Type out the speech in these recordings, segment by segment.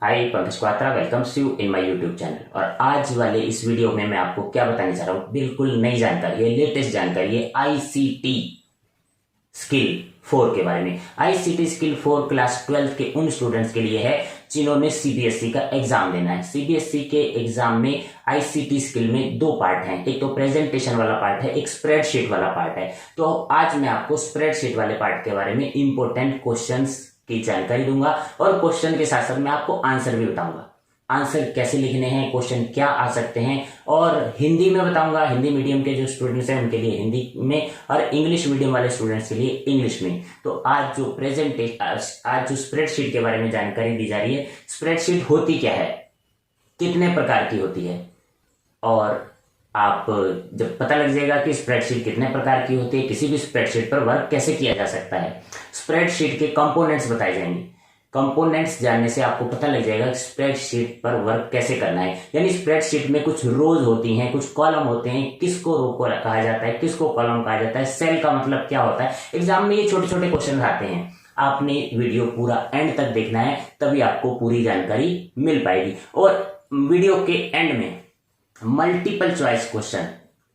Hi Pankaj Kwatra welcomes you in my YouTube channel. और आज वाले इस वीडियो में मैं आपको क्या बताने जा रहा हूँ, बिल्कुल नई जानकारी है, लेटेस्ट जानकारी है आईसीटी स्किल 4 के बारे में। आईसीटी स्किल 4 क्लास 12 के उन स्टूडेंट्स के लिए है जिन्होंने सीबीएसई का एग्जाम देना है। सीबीएसई के एग्जाम में आईसीटी स्किल में दो पार्ट हैं, एक तो प्रेजेंटेशन वाला पार्ट है, एक स्प्रेडशीट वाला पार्ट है। तो आज मैं आपको स्प्रेडशीट वाले पार्ट के बारे में इंपॉर्टेंट क्वेश्चंस की जानकारी दूंगा और क्वेश्चन के साथ साथ मैं आपको आंसर भी बताऊंगा। आंसर कैसे लिखने हैं, क्वेश्चन क्या आ सकते हैं, और हिंदी में बताऊंगा। हिंदी मीडियम के जो स्टूडेंट्स हैं उनके लिए हिंदी में और इंग्लिश मीडियम वाले स्टूडेंट्स के लिए इंग्लिश में। तो आज जो स्प्रेडशीट के बारे में जानकारी दी जा रही है, स्प्रेडशीट होती क्या है, कितने प्रकार की होती है, और आप जब पता लग जाएगा कि स्प्रेडशीट कितने प्रकार की होती है, किसी भी स्प्रेडशीट पर वर्क कैसे किया जा सकता है, स्प्रेडशीट के कंपोनेंट्स बताए जाएंगे। कंपोनेंट्स जानने से आपको पता लग जाएगा कि स्प्रेडशीट पर वर्क कैसे करना है। यानी स्प्रेडशीट में कुछ रोज होती हैं, कुछ कॉलम होते हैं, किसको रो को कहा जाता है, किसको कॉलम कहा जाता है, सेल का मतलब क्या होता है। एग्जाम में ये छोटे छोटे क्वेश्चन आते हैं। आपने वीडियो पूरा एंड तक देखना है, तभी आपको पूरी जानकारी मिल पाएगी। और वीडियो के एंड में मल्टीपल चॉइस क्वेश्चन,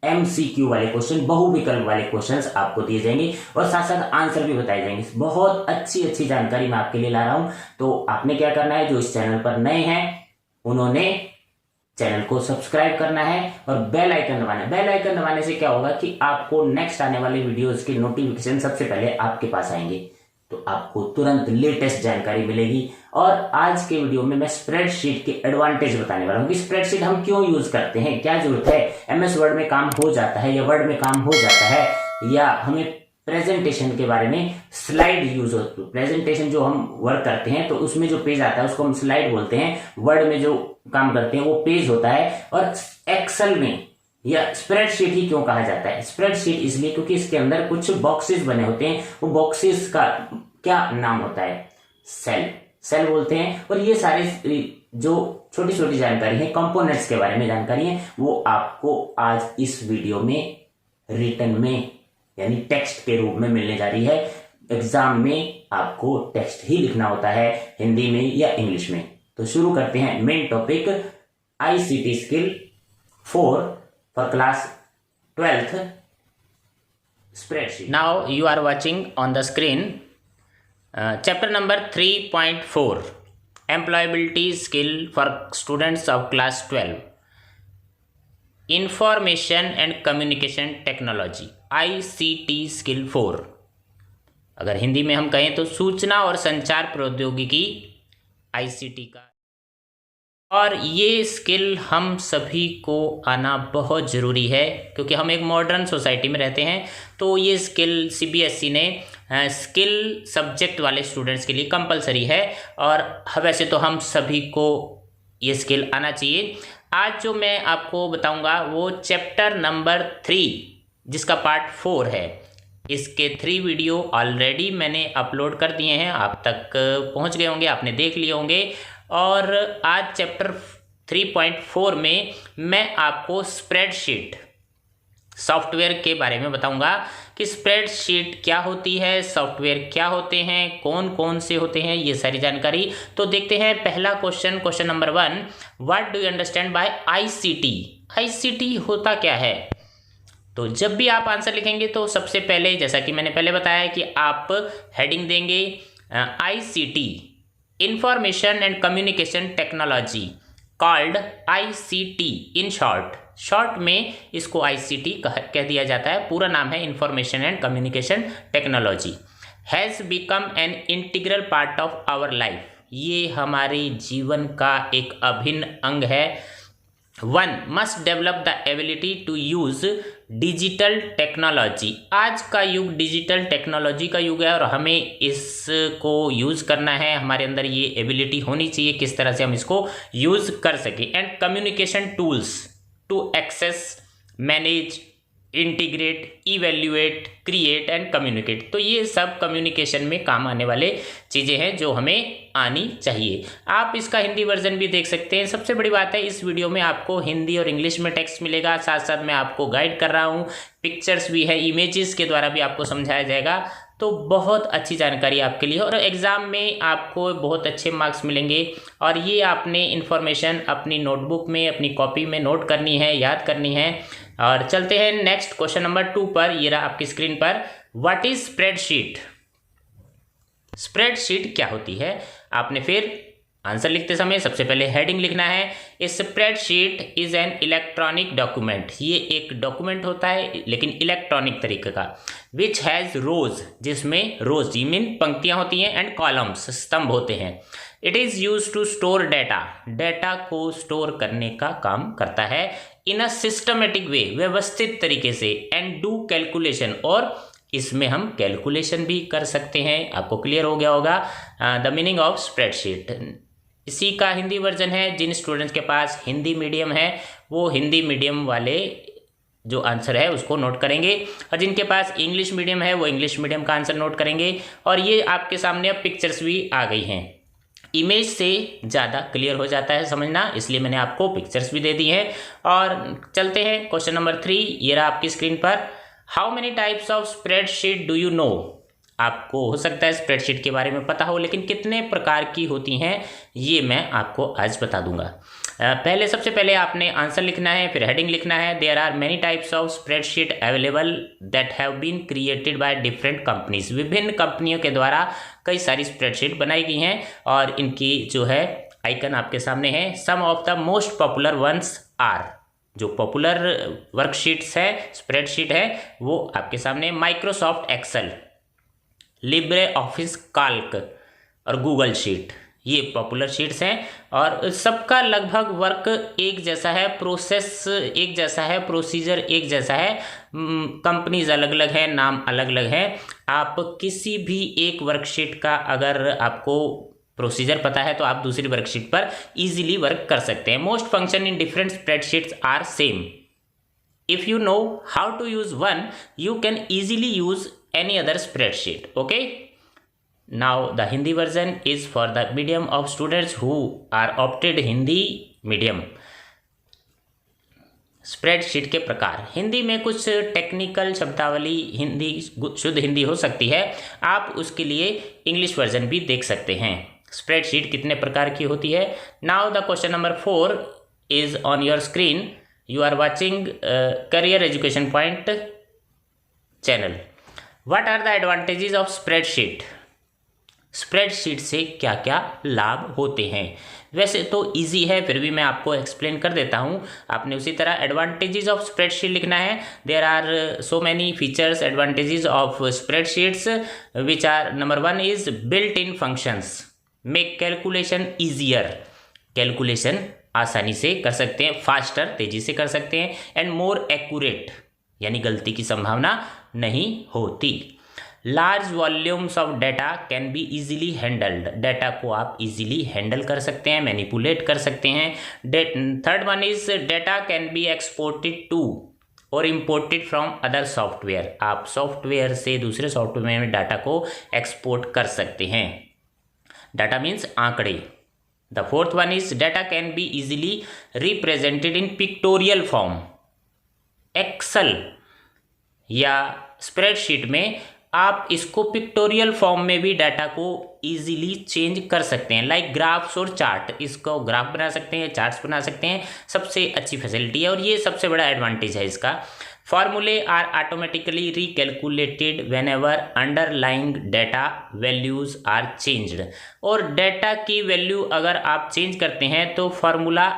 एमसीक्यू वाले क्वेश्चन, बहुविकल्प वाले क्वेश्चंस आपको दिए जाएंगे और साथ साथ आंसर भी बताए जाएंगे। बहुत अच्छी जानकारी मैं आपके लिए ला रहा हूं। तो आपने क्या करना है, जो इस चैनल पर नए हैं उन्होंने चैनल को सब्सक्राइब करना है और बेल आइकन दबाना है। बेल आइकन दबाने से क्या होगा कि आपको नेक्स्ट आने वाले वीडियोस के नोटिफिकेशन सबसे पहले आपके पास आएंगे, तो आपको तुरंत लेटेस्ट जानकारी मिलेगी। और आज के वीडियो में मैं स्प्रेडशीट के एडवांटेज बताने वाला हूं कि स्प्रेडशीट हम क्यों यूज करते हैं, क्या जरूरत है, एमएस वर्ड में काम हो जाता है या वर्ड में काम हो जाता है, या हमें प्रेजेंटेशन के बारे में स्लाइड यूज होती है। प्रेजेंटेशन जो हम वर्क करते हैं तो उसमें जो पेज आता है उसको हम स्लाइड बोलते हैं, वर्ड में जो काम करते हैं वो पेज होता है। और एक्सेल में या स्प्रेडशीट ही क्यों कहा जाता है, स्प्रेडशीट इसलिए क्योंकि इसके अंदर कुछ बॉक्सेस बने होते हैं। वो बॉक्सेस का क्या नाम होता है, सेल बोलते हैं। और ये सारे जो छोटी छोटी जानकारी है, कंपोनेंट्स के बारे में जानकारी है, वो आपको आज इस वीडियो में रिटन में यानी टेक्स्ट के रूप में मिलने जा रही है। एग्जाम में आपको टेक्स्ट ही लिखना होता है, हिंदी में या इंग्लिश में। तो शुरू करते हैं main topic, ICT skill 4 for class 12th spreadsheet. Now you are watching on the screen chapter number 3.4 employability skill for students of class 12 information and communication technology ICT skill 4। अगर हिंदी में हम कहें तो सूचना और संचार प्रौद्योगिकी ICT का। और ये स्किल हम सभी को आना बहुत ज़रूरी है क्योंकि हम एक मॉडर्न सोसाइटी में रहते हैं। तो ये स्किल सीबीएसई ने स्किल सब्जेक्ट वाले स्टूडेंट्स के लिए कंपलसरी है और वैसे तो हम सभी को ये स्किल आना चाहिए। आज जो मैं आपको बताऊंगा वो चैप्टर नंबर 3 जिसका पार्ट 4 है। इसके 3 वीडियो ऑलरेडी मैंने अपलोड कर दिए हैं, आप तक पहुंच गए होंगे, आपने देख लिए होंगे। और आज चैप्टर 3.4 में मैं आपको स्प्रेडशीट सॉफ्टवेयर के बारे में बताऊंगा कि स्प्रेडशीट क्या होती है, सॉफ्टवेयर क्या होते हैं, कौन कौन से होते हैं, ये सारी जानकारी। तो देखते हैं पहला question number 1, what do you understand by ICT. ICT होता क्या है। तो जब भी आप आंसर लिखेंगे तो सबसे पहले, जैसा कि मैंने पहले बताया, कि आप हेडिंग देंगे ICT information and communication technology called ICT in short में इसको आईसीटी कह दिया जाता है। पूरा नाम है information and communication technology. Has become an integral part of our life. ये हमारे जीवन का एक अभिन्न अंग है। 1 must develop the ability to use digital technology. आज का युग डिजिटल टेक्नोलॉजी का युग है और हमें इसको यूज़ करना है। हमारे अंदर ये एबिलिटी होनी चाहिए किस तरह से हम इसको यूज़ कर सकें। And communication tools to access, manage, integrate, evaluate, create and communicate. तो ये सब कम्युनिकेशन में काम आने वाले चीज़ें हैं जो हमें आनी चाहिए। आप इसका हिंदी वर्जन भी देख सकते हैं। सबसे बड़ी बात है, इस वीडियो में आपको हिंदी और इंग्लिश में टेक्स्ट मिलेगा, साथ साथ मैं आपको गाइड कर रहा हूँ, पिक्चर्स भी है, इमेजेस के द्वारा भी आपको समझाया जाएगा तो बहुत अच्छी जानकारी आपके लिए, और एग्ज़ाम में आपको बहुत अच्छे मार्क्स मिलेंगे। और ये आपने इन्फॉर्मेशन अपनी नोटबुक में, अपनी कॉपी में नोट करनी है, याद करनी है। और चलते हैं नेक्स्ट क्वेश्चन नंबर 2 पर। ये रहा आपकी स्क्रीन पर। What is spreadsheet? स्प्रेडशीट क्या होती है? आपने फिर आंसर लिखते समय सबसे पहले हेडिंग लिखना है, spreadsheet is an electronic document. ये एक डॉक्यूमेंट होता है लेकिन इलेक्ट्रॉनिक तरीके का, विच हैज़ रोज, जिसमें रोज जी मीन पंक्तियां होती हैं, एंड कॉलम्स, स्तंभ होते हैं। It is use to store data, data को स्टोर करने का काम करता है, इन अ सिस्टमेटिक वे, व्यवस्थित तरीके से, एंड डू कैलकुलेशन, और इसमें हम कैलकुलेशन भी कर सकते हैं। आपको क्लियर हो गया होगा द मीनिंग ऑफ स्प्रेडशीट। इसी का हिंदी वर्जन है। जिन स्टूडेंट्स के पास हिंदी मीडियम है वो हिंदी मीडियम वाले जो आंसर है उसको नोट करेंगे, और जिनके पास इंग्लिश मीडियम है वो इंग्लिश मीडियम का आंसर नोट करेंगे। और ये आपके सामने अब पिक्चर्स भी आ गई हैं। इमेज से ज़्यादा क्लियर हो जाता है समझना, इसलिए मैंने आपको पिक्चर्स भी दे दी हैं। और चलते हैं क्वेश्चन नंबर 3। ये रहा आपकी स्क्रीन पर। How many types of spreadsheet do you know? आपको हो सकता है स्प्रेडशीट के बारे में पता हो, लेकिन कितने प्रकार की होती हैं ये मैं आपको आज बता दूंगा। सबसे पहले आपने आंसर लिखना है, फिर हेडिंग लिखना है। There are many types of spreadsheet available that have been created by different companies. विभिन्न कंपनियों के द्वारा कई सारी स्प्रेडशीट बनाई गई हैं, और इनकी जो है आइकन आपके सामने है। Some of the most popular ones are, जो पॉपुलर वर्कशीट्स है, स्प्रेडशीट है, वो आपके सामने Microsoft Excel, Libre Office Calc और गूगल शीट, ये पॉपुलर शीट्स हैं। और सबका लगभग वर्क एक जैसा है, प्रोसेस एक जैसा है, प्रोसीजर एक जैसा है, कंपनीज अलग अलग है, नाम अलग अलग है। आप किसी भी एक वर्कशीट का अगर आपको प्रोसीजर पता है तो आप दूसरी वर्कशीट पर इजीली वर्क कर सकते हैं। Most function in different spreadsheets are same. If you know how to use one, you can easily use any other spreadsheet. Okay, now the Hindi version is for the medium of students who are opted Hindi medium. Spreadsheet के प्रकार। हिंदी में कुछ technical शब्दावली हिंदी शुद्ध हिंदी हो सकती है, आप उसके लिए इंग्लिश वर्जन भी देख सकते हैं। स्प्रेडशीट कितने प्रकार की होती है? Now the question number 4 is on your screen. You are watching career education point channel. What are the advantages of spreadsheet? Spreadsheet से क्या क्या लाभ होते हैं? वैसे तो इजी है, फिर भी मैं आपको एक्सप्लेन कर देता हूँ। आपने उसी तरह एडवांटेजेस ऑफ स्प्रेडशीट लिखना है। There are so many features, advantages of spreadsheets, which are number 1 is built in functions, make calculation easier, calculation आसानी से कर सकते हैं, फास्टर तेजी से कर सकते हैं, एंड मोर एक्यूरेट, यानी गलती की संभावना नहीं होती। Large volumes of data can be easily handled, data को आप इजीली हैंडल कर सकते हैं, मैनिपुलेट कर सकते हैं। Third one is data can be exported to और इम्पोर्टेड फ्रॉम अदर सॉफ्टवेयर, आप सॉफ्टवेयर से दूसरे सॉफ्टवेयर में डाटा को एक्सपोर्ट कर सकते हैं। डाटा मीन्स आंकड़े। The fourth one is data can be easily represented in pictorial form. Excel या स्प्रेडशीट में आप इसको पिक्टोरियल फॉर्म में भी डाटा को इजीली चेंज कर सकते हैं, लाइक ग्राफ्स और चार्ट। इसको ग्राफ बना सकते हैं, चार्ट्स बना सकते हैं, सबसे अच्छी फैसिलिटी है और ये सबसे बड़ा एडवांटेज है इसका। Formulae are automatically recalculated whenever underlying data values are changed. और डाटा की वैल्यू अगर आप चेंज करते हैं तो फार्मूला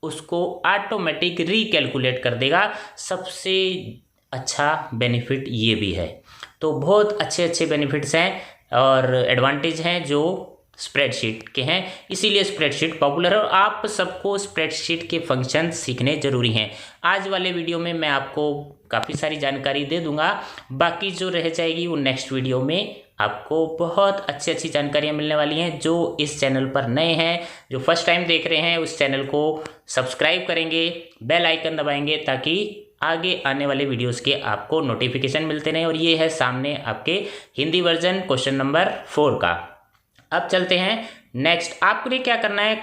उसको ऑटोमेटिक रिकैलकुलेट कर देगा। सबसे अच्छा बेनिफिट ये भी है। तो बहुत अच्छे अच्छे बेनिफिट्स हैं और एडवांटेज हैं जो स्प्रेडशीट के हैं, इसीलिए स्प्रेडशीट पॉपुलर है और आप सबको स्प्रेडशीट के फंक्शन सीखने ज़रूरी हैं। आज वाले वीडियो में मैं आपको काफ़ी सारी जानकारी दे दूंगा, बाकी जो रह जाएगी वो नेक्स्ट वीडियो में आपको बहुत अच्छी अच्छी जानकारियाँ मिलने वाली हैं। जो इस चैनल पर नए हैं, जो फर्स्ट टाइम देख रहे हैं, उस चैनल को सब्सक्राइब करेंगे, बेल आइकन दबाएंगे ताकि आगे आने वाले वीडियोस के आपको नोटिफिकेशन मिलते रहें। और ये है सामने आपके हिंदी वर्जन क्वेश्चन नंबर 4 का। अब चलते हैं नेक्स्ट। आपके लिए क्या करना है,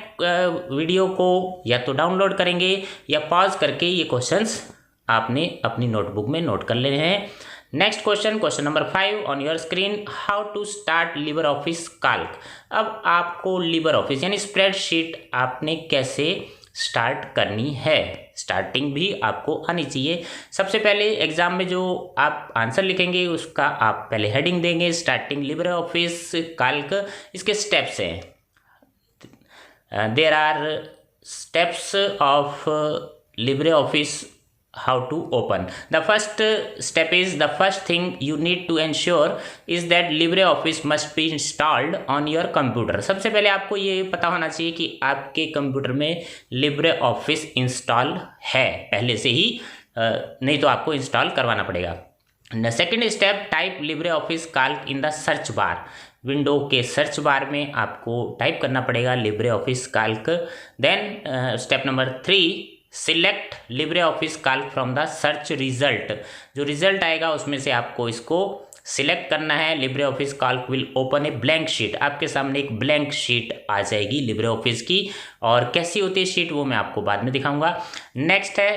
वीडियो को या तो डाउनलोड करेंगे या पॉज करके ये क्वेश्चंस आपने अपनी नोटबुक में नोट कर लेने हैं। Next question, question number 5 on your screen, how to start LibreOffice Calc. अब आपको लिबर ऑफिस यानी स्प्रेडशीट आपने कैसे स्टार्ट करनी है, स्टार्टिंग भी आपको आनी चाहिए। सबसे पहले एग्जाम में जो आप आंसर लिखेंगे उसका आप पहले हेडिंग देंगे स्टार्टिंग लिबर ऑफिस कैल्क। इसके स्टेप्स हैं, there are steps of LibreOffice how to open. The first step is, the first thing you need to ensure is that LibreOffice must be installed on your computer. सबसे पहले आपको ये पता होना चाहिए कि आपके कंप्यूटर में LibreOffice इंस्टॉल है पहले से ही, नहीं तो आपको इंस्टॉल करवाना पड़ेगा। Second step, type LibreOffice Calc in the search bar. Window के सर्च बार में आपको टाइप करना पड़ेगा LibreOffice Calc. Then step number 3, select LibreOffice Calc from the search result. जो रिजल्ट आएगा उसमें से आपको इसको सिलेक्ट करना है। LibreOffice Calc will open a blank sheet. आपके सामने एक ब्लैंक शीट आ जाएगी LibreOffice की, और कैसी होती है शीट वो मैं आपको बाद में दिखाऊंगा। नेक्स्ट है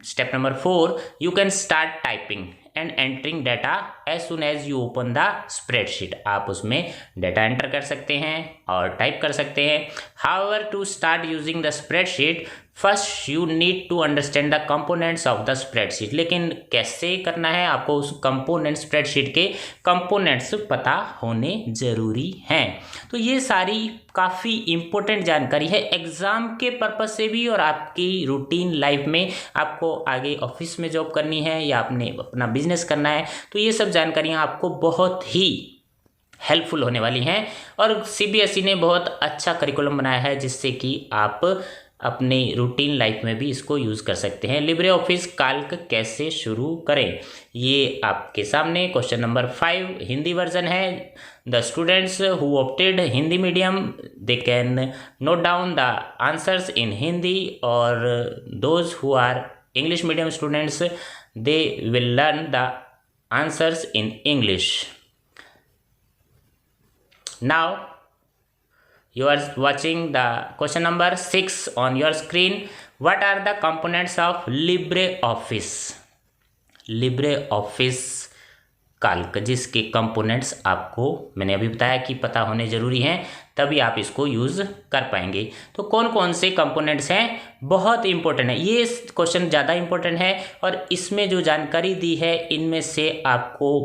step number 4, you can start typing and entering data as soon as you open the spreadsheet. आप उसमें डाटा एंटर कर सकते हैं और टाइप कर सकते हैं। However to start using the spreadsheet, first you need to understand the components of the spreadsheet. लेकिन कैसे करना है, आपको उस कंपोनेंट, स्प्रेडशीट के कंपोनेंट्स पता होने जरूरी हैं। तो ये सारी काफ़ी इम्पोर्टेंट जानकारी है एग्ज़ाम के पर्पज़ से भी, और आपकी रूटीन लाइफ में आपको आगे ऑफिस में जॉब करनी है या आपने अपना बिजनेस करना है, तो ये सब जानकारियाँ आपको बहुत ही हेल्पफुल होने वाली हैं। और CBSE ने बहुत अच्छा करिकुलम बनाया है जिससे कि आप अपने रूटीन लाइफ में भी इसको यूज़ कर सकते हैं। LibreOffice कैल्क कैसे शुरू करें, ये आपके सामने क्वेश्चन नंबर 5 हिंदी वर्जन है। The students who opted Hindi medium they can note down the answers in Hindi, और those who are English medium students they will learn the answers in English. Now you are watching the question number 6 on your screen. What are the components of LibreOffice? LibreOffice Calc, जिसके components आपको मैंने अभी बताया कि पता होने ज़रूरी हैं, तभी आप इसको यूज़ कर पाएंगे। तो कौन कौन से कंपोनेंट्स हैं, बहुत इंपॉर्टेंट है ये क्वेश्चन, ज़्यादा इंपॉर्टेंट है। और इसमें जो जानकारी दी है इनमें से आपको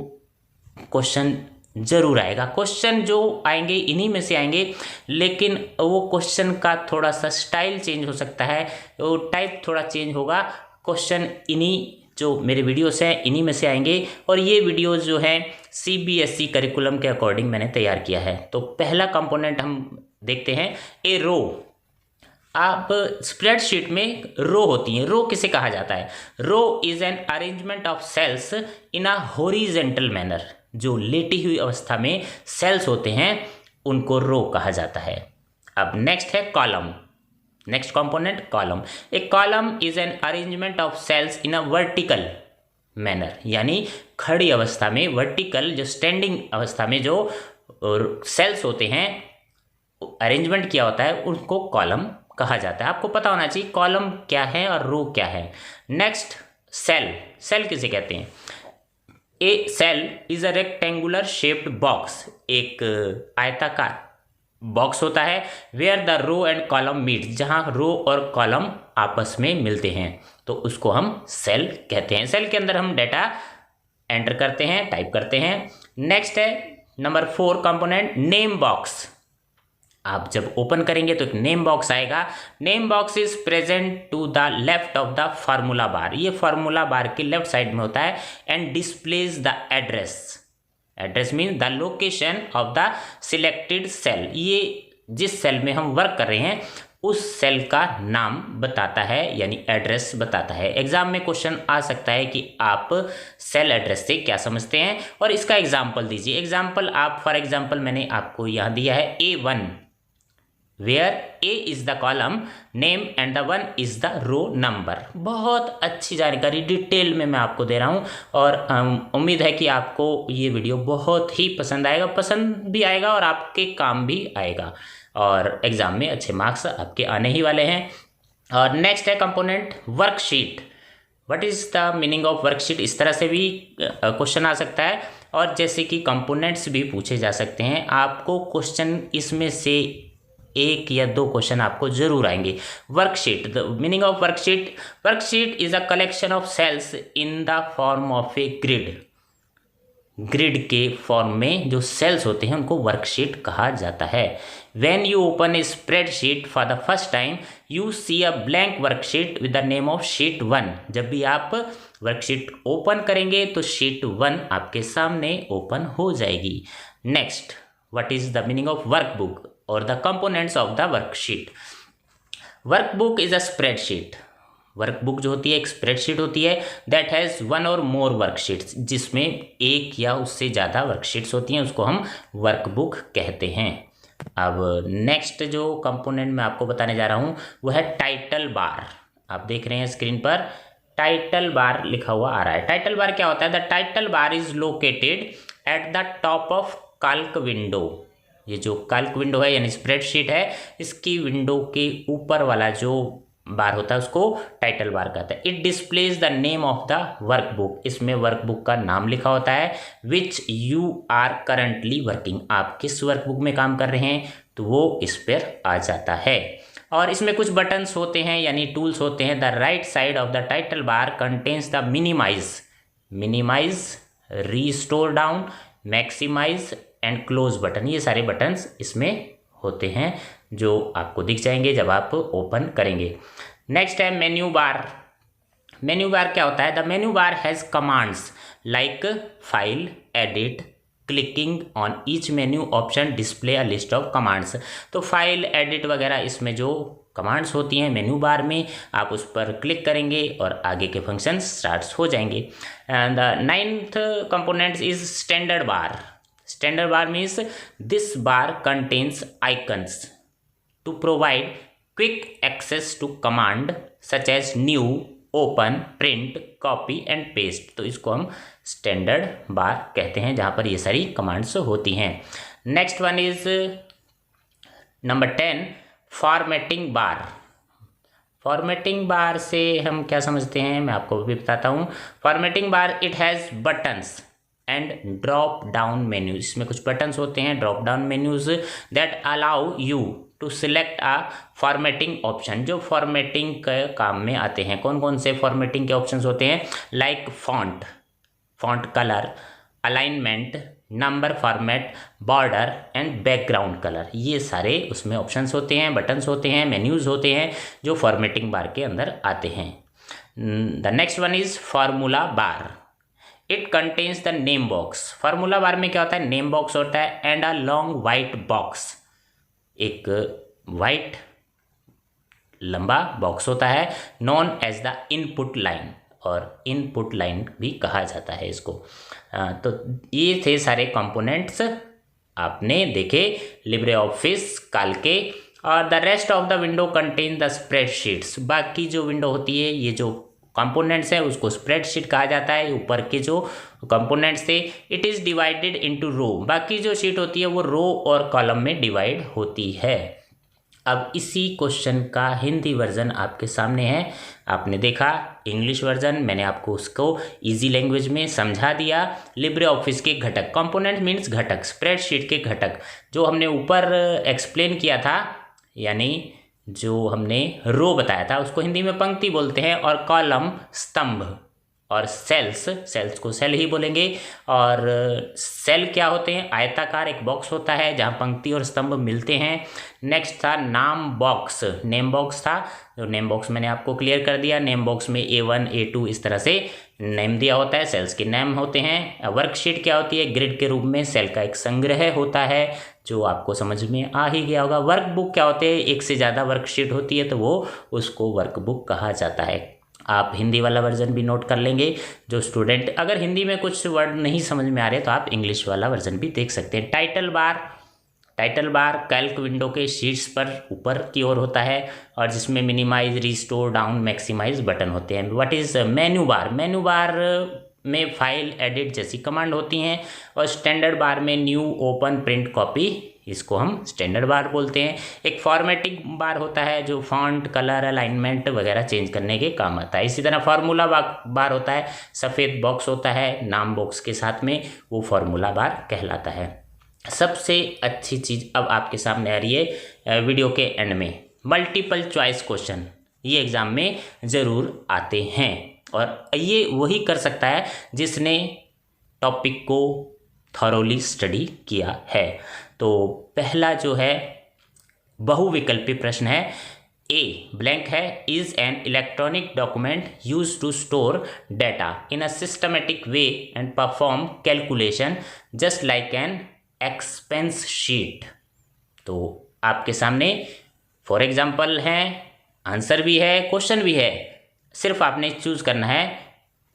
क्वेश्चन जरूर आएगा। क्वेश्चन जो आएंगे इन्हीं में से आएंगे, लेकिन वो क्वेश्चन का थोड़ा सा स्टाइल चेंज हो सकता है, वो टाइप थोड़ा चेंज होगा। क्वेश्चन इन्हीं जो मेरे वीडियोस हैं इन्हीं में से आएंगे, और ये वीडियोस जो हैं CBSE करिकुलम के अकॉर्डिंग मैंने तैयार किया है। तो पहला कंपोनेंट हम देखते हैं, ए रो। आप स्प्रेडशीट में रो होती हैं, रो किसे कहा जाता है? Row is an arrangement of cells in a horizontal manner. जो लेटी हुई अवस्था में सेल्स होते हैं उनको रो कहा जाता है। अब नेक्स्ट है column, next component column. A column is an arrangement of cells in a vertical manner, यानी खड़ी अवस्था में, वर्टिकल जो स्टैंडिंग अवस्था में जो सेल्स होते हैं अरेंजमेंट किया होता है उनको कॉलम कहा जाता है। आपको पता होना चाहिए कॉलम क्या है और रो क्या है। नेक्स्ट सेल, सेल किसे कहते हैं? A cell is a rectangular shaped box, एक आयताकार बॉक्स होता है। Where the row and column meet, जहां रो और कॉलम आपस में मिलते हैं तो उसको हम सेल कहते हैं। सेल के अंदर हम डाटा एंटर करते हैं, टाइप करते हैं। नेक्स्ट है नंबर 4 कंपोनेंट नेम बॉक्स। आप जब ओपन करेंगे तो एक नेम बॉक्स आएगा। Name box is present to the left of the formula bar, ये फार्मूला बार के लेफ्ट साइड में होता है। And displays the address, address mean the location of the selected cell, ये जिस सेल में हम वर्क कर रहे हैं उस सेल का नाम बताता है, यानी एड्रेस बताता है। एग्जाम में क्वेश्चन आ सकता है कि आप सेल एड्रेस से क्या समझते हैं, और इसका एग्जाम्पल दीजिए। एग्जाम्पल आप, फॉर एग्जाम्पल मैंने आपको यहाँ दिया है A1, where A is the column name and the 1 is the row number. बहुत अच्छी जानकारी डिटेल में मैं आपको दे रहा हूँ, और उम्मीद है कि आपको ये वीडियो बहुत ही पसंद आएगा, पसंद भी आएगा और आपके काम भी आएगा, और एग्जाम में अच्छे मार्क्स आपके आने ही वाले हैं। और नेक्स्ट है component worksheet. What is the meaning of worksheet, इस तरह से भी क्वेश्चन आ सकता है। और जैसे कि कंपोनेंट्स भी पूछे जा सकते हैं, आपको क्वेश्चन इसमें से एक या दो क्वेश्चन आपको जरूर आएंगे। Worksheet, the meaning of worksheet, worksheet is a collection of cells in the form of a grid. Grid के फॉर्म में जो सेल्स होते हैं उनको वर्कशीट कहा जाता है। When you open a spreadsheet for the first time you see a blank worksheet with the name of sheet 1। जब भी आप वर्कशीट ओपन करेंगे तो शीट 1 आपके सामने ओपन हो जाएगी। Next, what is the meaning of workbook और the components of the worksheet. Workbook is a spreadsheet. Workbook जो होती है एक स्प्रेडशीट होती है दैट हैज़ वन और मोर वर्कशीट्स, जिसमें एक या उससे ज़्यादा वर्कशीट्स होती हैं, उसको हम वर्कबुक कहते हैं। अब नेक्स्ट जो कंपोनेंट मैं आपको बताने जा रहा हूँ वो है टाइटल बार। आप देख रहे हैं स्क्रीन पर टाइटल बार लिखा हुआ आ रहा है। टाइटल बार क्या होता है? The title bar is located at the top of Calc window. ये जो कैल्क विंडो है यानी स्प्रेडशीट है, इसकी विंडो के ऊपर वाला जो बार होता है उसको टाइटल बार कहते हैं। It displays the name of the workbook. इसमें वर्कबुक का नाम लिखा होता है which you are currently working. आप किस वर्कबुक में काम कर रहे हैं तो वो इस पर आ जाता है। और इसमें कुछ बटन्स होते हैं यानी टूल्स होते हैं। The right side of the title bar contains the minimize, restore down, maximize and close button. ये सारे बटन्स इसमें होते हैं जो आपको दिख जाएंगे जब आप ओपन करेंगे। नेक्स्ट है मेन्यू बार। मेन्यू बार क्या होता है? The menu bar has commands like file, edit, clicking on each menu option display a list of commands. तो फाइल, एडिट वगैरह इसमें जो कमांड्स होती हैं मेन्यू बार में, आप उस पर क्लिक करेंगे और आगे के फंक्शंस स्टार्ट हो जाएंगे। And the ninth component is standard bar. Standard bar means this bar contains icons to provide quick access to command such as new, open, print, copy and paste। तो इसको हम standard bar कहते हैं जहाँ पर ये सारी कमांड्स होती हैं। Next one is number 10 formatting bar. Formatting bar से हम क्या समझते हैं मैं आपको भी बताता हूँ। Formatting bar it has buttons and drop down menus. इसमें कुछ बटन्स होते हैं drop down menus that allow you to select a formatting option, जो फॉर्मेटिंग के काम में आते हैं। कौन कौन से फॉर्मेटिंग के ऑप्शंस होते हैं? Like font colour, alignment, number format, border and background colour. ये सारे उसमें ऑप्शंस होते हैं, बटन्स होते हैं, मेन्यूज होते हैं जो फॉर्मेटिंग बार के अंदर आते हैं। The next one is formula bar. It contains the name box. Formula bar में क्या होता है? नेम बॉक्स होता है and a long white box. एक वाइट लंबा बॉक्स होता है known as the input line, और इनपुट लाइन भी कहा जाता है इसको। तो ये थे सारे कंपोनेंट्स आपने देखे लिब्रे ऑफिस काल के। और the rest of the window contain the spreadsheets. बाकी जो विंडो होती है, ये जो कंपोनेंट्स है उसको स्प्रेडशीट कहा जाता है। ऊपर के जो कंपोनेंट्स थे इट इज़ डिवाइडेड इनटू रो। बाकी जो शीट होती है वो रो और कॉलम में डिवाइड होती है। अब इसी क्वेश्चन का हिंदी वर्जन आपके सामने है। आपने देखा इंग्लिश वर्जन, मैंने आपको उसको इजी लैंग्वेज में समझा दिया। लिब्रे ऑफिस के घटक, कंपोनेंट मीन्स घटक, स्प्रेडशीट के घटक जो हमने ऊपर एक्सप्लेन किया था, यानी जो हमने रो बताया था उसको हिंदी में पंक्ति बोलते हैं, और कॉलम स्तंभ, और सेल्स को सेल ही बोलेंगे। और सेल क्या होते हैं? आयताकार एक बॉक्स होता है जहाँ पंक्ति और स्तंभ मिलते हैं। नेक्स्ट था नाम बॉक्स, नेम बॉक्स था, जो नेम बॉक्स मैंने आपको क्लियर कर दिया। नेम बॉक्स में A1 A2 इस तरह से नेम दिया होता है, सेल्स के नेम होते हैं। वर्कशीट क्या होती है? ग्रिड के रूप में सेल का एक संग्रह होता है, जो आपको समझ में आ ही गया होगा। वर्कबुक क्या होते हैं? एक से ज़्यादा वर्कशीट होती है तो वो उसको वर्कबुक कहा जाता है। आप हिंदी वाला वर्जन भी नोट कर लेंगे। जो स्टूडेंट अगर हिंदी में कुछ वर्ड नहीं समझ में आ रहे तो आप इंग्लिश वाला वर्जन भी देख सकते हैं। टाइटल बार कैल्क विंडो के शीट्स पर ऊपर की ओर होता है, और जिसमें minimize, restore, down, maximize button होते हैं। What is menu bar? Menu bar में फाइल, एडिट जैसी कमांड होती हैं, और स्टैंडर्ड बार में न्यू, ओपन, प्रिंट, कॉपी इसको हम स्टैंडर्ड बार बोलते हैं। एक फॉर्मेटिंग बार होता है जो फॉन्ट, कलर, अलाइनमेंट वगैरह चेंज करने के काम आता है। इसी तरह फार्मूला बार होता है, सफ़ेद बॉक्स होता है नाम बॉक्स के साथ में, वो फार्मूला बार कहलाता है। सबसे अच्छी चीज़ अब आपके सामने आ रही है वीडियो के एंड में, मल्टीपल चॉइस क्वेश्चन। ये एग्ज़ाम में ज़रूर आते हैं और ये वही कर सकता है जिसने टॉपिक को थॉरोली स्टडी किया है। तो पहला जो है बहुविकल्पी प्रश्न है, ए ब्लैंक है, is an electronic document use to store data in a systematic way and perform calculation just like an expense sheet. तो आपके सामने फॉर एग्जाम्पल है, आंसर भी है, क्वेश्चन भी है, सिर्फ आपने चूज करना है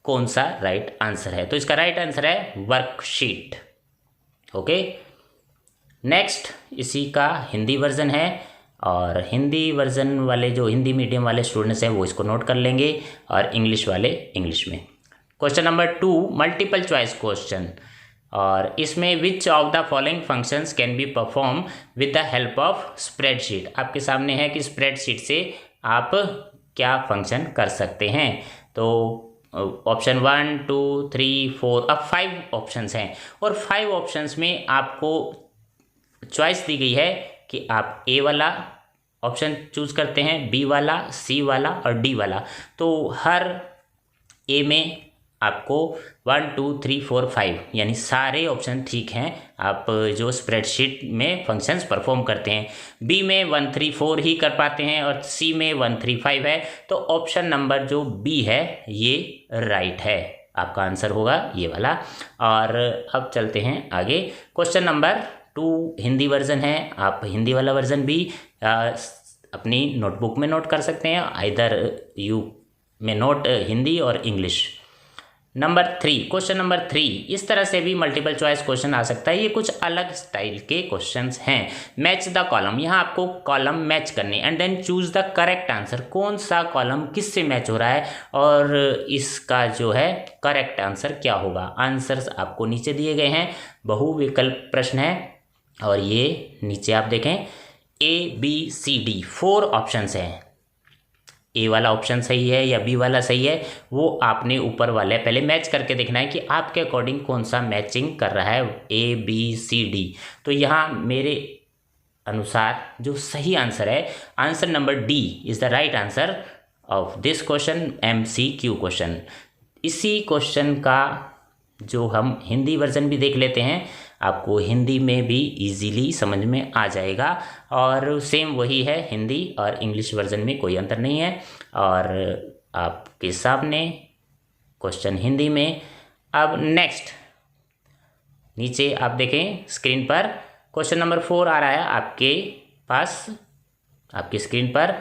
कौन सा राइट आंसर है। तो इसका राइट आंसर है वर्कशीट। ओके, नेक्स्ट इसी का हिंदी वर्जन है और हिंदी वर्जन वाले जो हिंदी मीडियम वाले स्टूडेंट्स हैं वो इसको नोट कर लेंगे और इंग्लिश वाले इंग्लिश में। Question number 2 multiple choice question, और इसमें which of the following functions can be perform with the help of spreadsheet. आपके सामने है कि स्प्रेडशीट से आप क्या फंक्शन कर सकते हैं। तो ऑप्शन 1 2 3 4, अब 5 ऑप्शंस हैं और 5 ऑप्शंस में आपको चॉइस दी गई है कि आप ए वाला ऑप्शन चूज करते हैं, बी वाला, सी वाला और डी वाला। तो हर ए में आपको 1 2 3 4 5 यानी सारे ऑप्शन ठीक हैं, आप जो स्प्रेडशीट में फंक्शंस परफॉर्म करते हैं। बी में 1 3 4 ही कर पाते हैं और सी में 1 3 5 है। तो ऑप्शन नंबर जो बी है ये राइट है, आपका आंसर होगा ये वाला। और अब चलते हैं आगे। क्वेश्चन नंबर 2 हिंदी वर्जन है, आप हिंदी वाला वर्जन भी अपनी नोटबुक में नोट कर सकते हैं, आइदर यू में नोट हिंदी और इंग्लिश। नंबर 3, क्वेश्चन नंबर 3, इस तरह से भी मल्टीपल चॉइस क्वेश्चन आ सकता है। ये कुछ अलग स्टाइल के क्वेश्चंस हैं। मैच द कॉलम, यहाँ आपको कॉलम मैच करने and then choose the correct answer. कौन सा कॉलम किससे मैच हो रहा है और इसका जो है करेक्ट आंसर क्या होगा। आंसर्स आपको नीचे दिए गए हैं, बहुविकल्प प्रश्न है और ये नीचे आप देखें ABCD 4 ऑप्शंस हैं। ए वाला ऑप्शन सही है या बी वाला सही है, वो आपने ऊपर वाले पहले मैच करके देखना है कि आपके अकॉर्डिंग कौन सा मैचिंग कर रहा है ABCD। तो यहाँ मेरे अनुसार जो सही आंसर है, answer number D is the right answer of this question, MCQ question. इसी क्वेश्चन का जो हम हिंदी वर्जन भी देख लेते हैं, आपको हिंदी में भी इजीली समझ में आ जाएगा और सेम वही है, हिंदी और इंग्लिश वर्जन में कोई अंतर नहीं है। और आपके सामने क्वेश्चन हिंदी में। अब नेक्स्ट नीचे आप देखें स्क्रीन पर क्वेश्चन नंबर 4 आ रहा है आपके पास, आपकी स्क्रीन पर।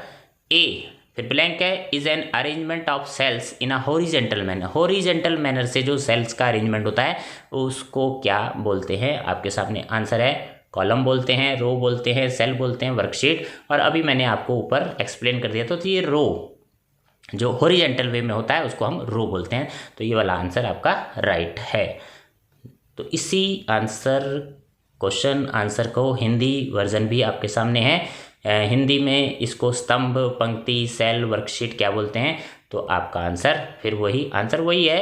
ए फिर ब्लैंक है, is an arrangement of cells in a horizontal manner. Horizontal manner से जो सेल्स का अरेंजमेंट होता है उसको क्या बोलते हैं। आपके सामने आंसर है, कॉलम बोलते हैं, रो बोलते हैं, सेल बोलते हैं, वर्कशीट। और अभी मैंने आपको ऊपर एक्सप्लेन कर दिया। तो ये रो जो हॉरिजेंटल वे में होता है उसको हम रो बोलते हैं। तो ये वाला आंसर आपका राइट है। तो इसी क्वेश्चन आंसर को हिंदी वर्जन भी आपके सामने है। हिंदी में इसको स्तंभ, पंक्ति, सेल, वर्कशीट क्या बोलते हैं। तो आपका आंसर फिर वही आंसर वही है,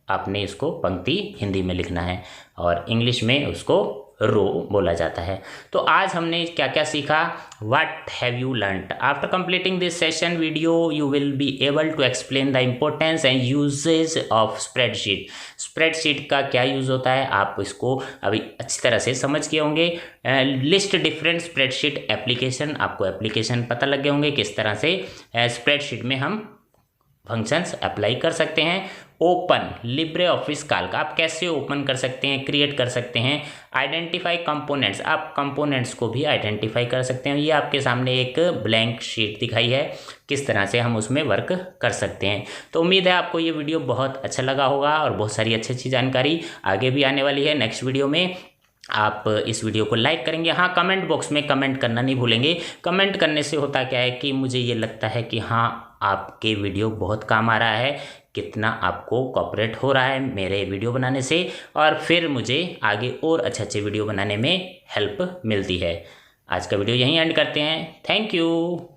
आपने इसको पंक्ति हिंदी में लिखना है और इंग्लिश में उसको रो बोला जाता है। तो आज हमने क्या क्या सीखा, what have you learned. After completing this session video you will be able to explain the importance and usages of spreadsheet. Spreadsheet का क्या यूज़ होता है आप इसको अभी अच्छी तरह से समझ गए होंगे। लिस्ट डिफरेंट स्प्रेडशीट एप्लीकेशन, आपको एप्लीकेशन पता लग गए होंगे किस तरह से स्प्रेडशीट में हम फंक्शंस अप्लाई कर सकते हैं। ओपन लिब्रे ऑफिस कैल्क आप कैसे ओपन कर सकते हैं, क्रिएट कर सकते हैं। आइडेंटिफाई कंपोनेंट्स, आप कंपोनेंट्स को भी आइडेंटिफाई कर सकते हैं। ये आपके सामने एक ब्लैंक शीट दिखाई है, किस तरह से हम उसमें वर्क कर सकते हैं। तो उम्मीद है आपको ये वीडियो बहुत अच्छा लगा होगा और बहुत सारी अच्छी जानकारी आगे भी आने वाली है। नेक्स्ट वीडियो में आप इस वीडियो को लाइक करेंगे। हाँ, कमेंट बॉक्स में कमेंट करना नहीं भूलेंगे। कमेंट करने से होता क्या है कि मुझे ये लगता है कि हाँ आपके वीडियो बहुत काम आ रहा है, कितना आपको कॉपरेट हो रहा है मेरे वीडियो बनाने से, और फिर मुझे आगे और अच्छे अच्छे वीडियो बनाने में हेल्प मिलती है। आज का वीडियो यहीं एंड करते हैं। Thank you.